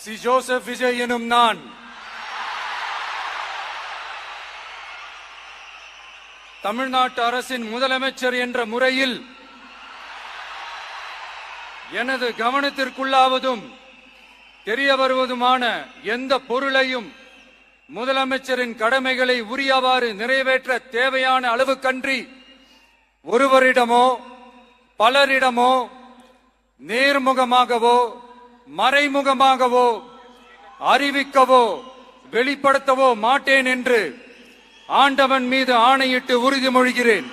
C Joseph Vijay எனும் நான் தமிழ்நாட்டு அரசின் முதலமைச்சர் என்ற முறையில் எனது கவனத்திற்குள்ளாவதும் தெரிய வருவதுமான எந்த பொருளையும் முதலமைச்சரின் கடமைகளை உரியவாறு நிறைவேற்ற தேவையான அளவுக்கன்றி ஒருவரிடமோ பலரிடமோ நேர்முகமாகவோ மறைமுகமாகவோ அறிவிக்கவோ வெளிப்படுத்தவோ மாட்டேன் என்று ஆண்டவன் மீது ஆணையிட்டு உறுதிமொழிகிறேன்.